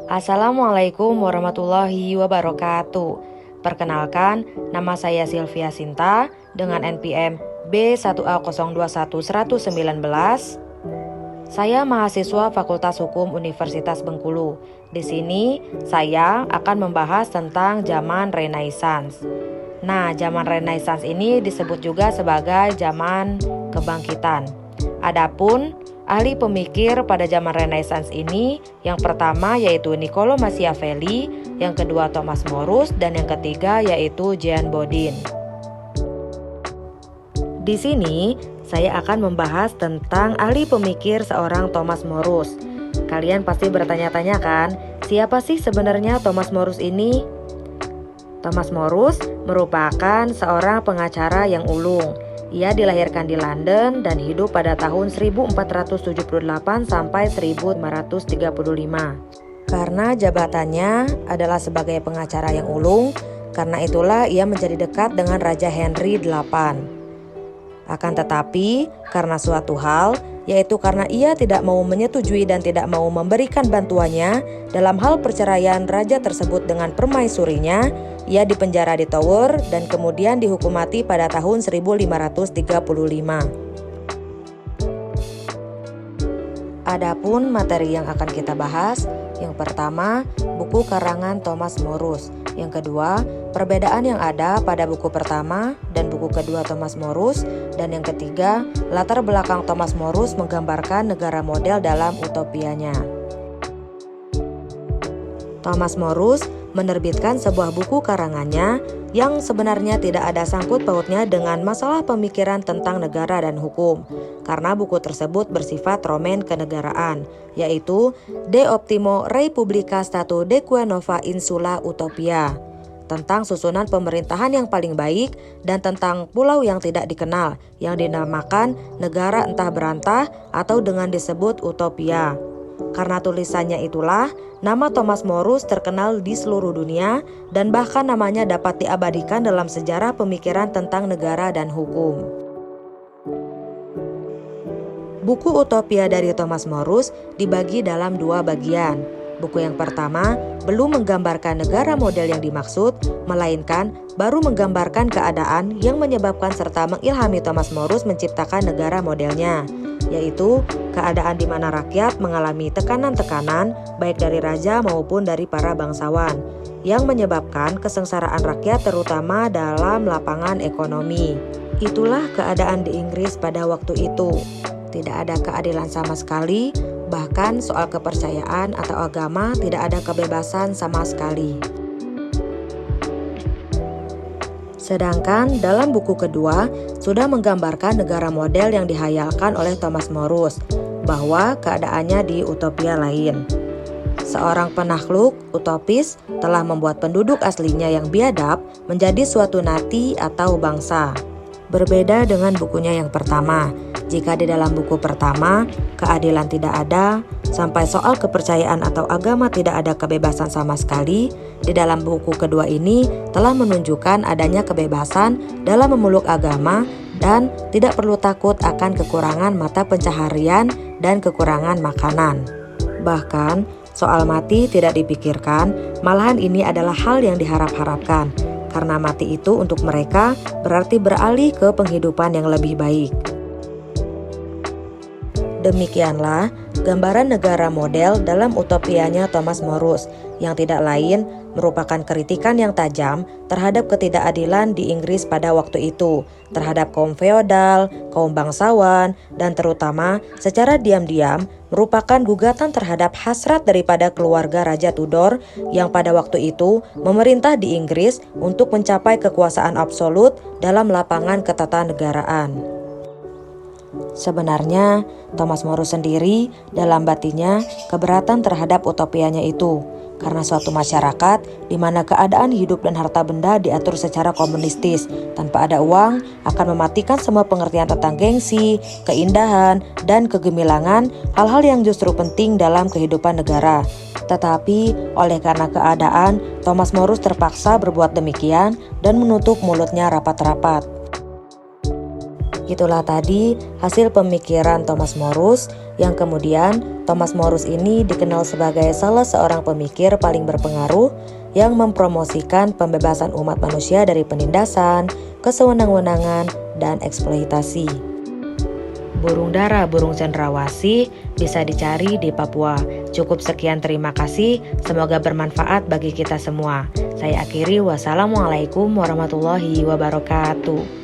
Assalamualaikum warahmatullahi wabarakatuh. Perkenalkan, nama saya Sylvia Sinta dengan NPM B1A021119. Saya mahasiswa Fakultas Hukum Universitas Bengkulu. Di sini saya akan membahas tentang zaman Renaissance. Nah, zaman Renaissance ini disebut juga sebagai zaman kebangkitan. Adapun ahli pemikir pada zaman Renaissance ini yang pertama yaitu Niccolo Machiavelli, yang kedua Thomas Morus, dan yang ketiga yaitu Jean Bodin. Di sini saya akan membahas tentang ahli pemikir seorang Thomas Morus. Kalian pasti bertanya-tanya kan, siapa sih sebenarnya Thomas Morus ini? Thomas Morus merupakan seorang pengacara yang ulung. Ia dilahirkan di London dan hidup pada tahun 1478 sampai 1535. Karena jabatannya adalah sebagai pengacara yang ulung, karena itulah ia menjadi dekat dengan Raja Henry VIII. Akan tetapi, karena suatu hal, yaitu karena ia tidak mau menyetujui dan tidak mau memberikan bantuannya dalam hal perceraian raja tersebut dengan permaisurinya, ia dipenjara di Tower dan kemudian dihukum mati pada tahun 1535. Adapun materi yang akan kita bahas, yang pertama, buku karangan Thomas Morus. Yang kedua, perbedaan yang ada pada buku pertama dan buku kedua Thomas Morus. Dan yang ketiga, latar belakang Thomas Morus menggambarkan negara model dalam utopianya. Thomas Morus menerbitkan sebuah buku karangannya yang sebenarnya tidak ada sangkut pautnya dengan masalah pemikiran tentang negara dan hukum, karena buku tersebut bersifat roman kenegaraan, yaitu De Optimo Respublica Statu Deque Nova Insula Utopia, tentang susunan pemerintahan yang paling baik dan tentang pulau yang tidak dikenal yang dinamakan negara entah berantah atau dengan disebut utopia. Karena tulisannya itulah nama Thomas Morus terkenal di seluruh dunia dan bahkan namanya dapat diabadikan dalam sejarah pemikiran tentang negara dan hukum. Buku Utopia dari Thomas Morus dibagi dalam dua bagian. Buku yang pertama belum menggambarkan negara model yang dimaksud, melainkan baru menggambarkan keadaan yang menyebabkan serta mengilhami Thomas Morus menciptakan negara modelnya, yaitu keadaan di mana rakyat mengalami tekanan-tekanan baik dari raja maupun dari para bangsawan, yang menyebabkan kesengsaraan rakyat terutama dalam lapangan ekonomi. Itulah keadaan di Inggris pada waktu itu. Tidak ada keadilan sama sekali, bahkan soal kepercayaan atau agama tidak ada kebebasan sama sekali. Sedangkan dalam buku kedua sudah menggambarkan negara model yang dihayalkan oleh Thomas Morus, bahwa keadaannya di utopia lain. Seorang penakluk utopis telah membuat penduduk aslinya yang biadab menjadi suatu nati atau bangsa. Berbeda dengan bukunya yang pertama. Jika di dalam buku pertama keadilan tidak ada, sampai soal kepercayaan atau agama tidak ada kebebasan sama sekali, di dalam buku kedua ini telah menunjukkan adanya kebebasan dalam memeluk agama dan tidak perlu takut akan kekurangan mata pencaharian dan kekurangan makanan. Bahkan soal mati tidak dipikirkan, malahan ini adalah hal yang diharap-harapkan, karena mati itu untuk mereka berarti beralih ke penghidupan yang lebih baik. Demikianlah gambaran negara model dalam utopianya Thomas Morus, yang tidak lain merupakan kritikan yang tajam terhadap ketidakadilan di Inggris pada waktu itu, terhadap kaum feodal, kaum bangsawan, dan terutama secara diam-diam merupakan gugatan terhadap hasrat daripada keluarga Raja Tudor yang pada waktu itu memerintah di Inggris untuk mencapai kekuasaan absolut dalam lapangan ketatanegaraan. Sebenarnya, Thomas Morus sendiri dalam batinnya keberatan terhadap utopianya itu, karena suatu masyarakat di mana keadaan hidup dan harta benda diatur secara komunistis, tanpa ada uang akan mematikan semua pengertian tentang gengsi, keindahan, dan kegemilangan, hal-hal yang justru penting dalam kehidupan negara. Tetapi oleh karena keadaan, Thomas Morus terpaksa berbuat demikian dan menutup mulutnya rapat-rapat. Itulah tadi hasil pemikiran Thomas Morus yang kemudian Thomas Morus ini dikenal sebagai salah seorang pemikir paling berpengaruh yang mempromosikan pembebasan umat manusia dari penindasan, kesewenang-wenangan, dan eksploitasi. Burung dara burung cendrawasih bisa dicari di Papua. Cukup sekian, terima kasih. Semoga bermanfaat bagi kita semua. Saya akhiri, wassalamualaikum warahmatullahi wabarakatuh.